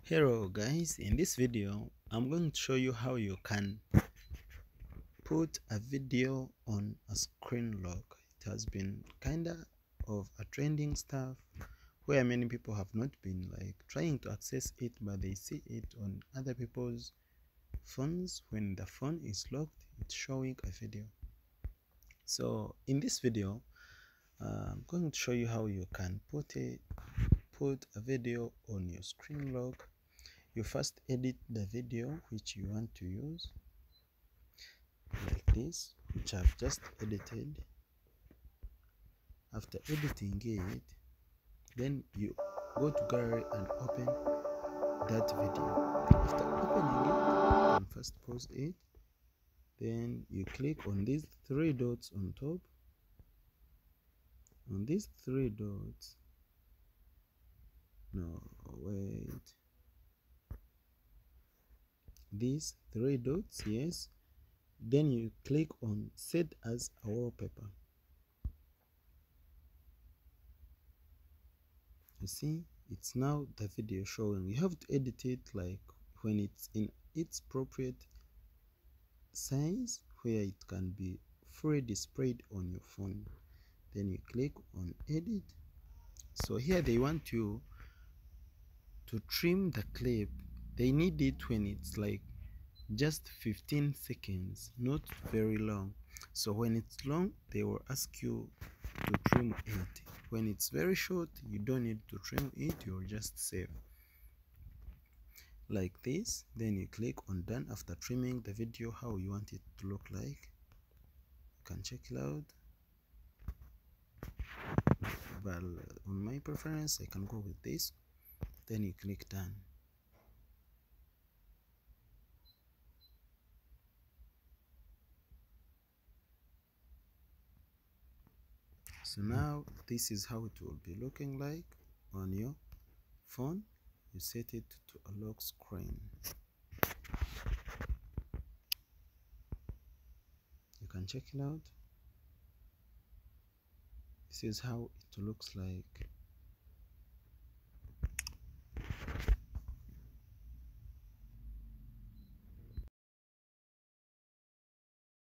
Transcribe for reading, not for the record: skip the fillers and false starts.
Hello guys, in this video I'm going to show you how you can put a video on a screen lock. It has been kinda of a trending stuff where many people have not been trying to access it, but they see it on other people's phones. When the phone is locked, it's showing a video. So in this video I'm going to show you how you can put a video on your screen lock. You first edit the video which you want to use, like this, which I've just edited. After editing it, then you go to gallery and open that video. After opening it, you can first pause it, then you click on these three dots on top. On these three dots, no wait, these three dots, yes, then you click on set as a wallpaper. You see, it's now the video showing. You have to edit it like when it's in its appropriate size where it can be fully displayed on your phone. Then you click on edit. So here they want you to trim the clip. They need it when it's like just 15 seconds, not very long. So when it's long, they will ask you to trim it. When it's very short, you don't need to trim it, you'll just save like this. Then you click on done. After trimming the video how you want it to look like, you can check it out. But on my preference, I can go with this. Then you click done. So now this is how it will be looking like on your phone. You set it to a lock screen. You can check it out. This is how it looks like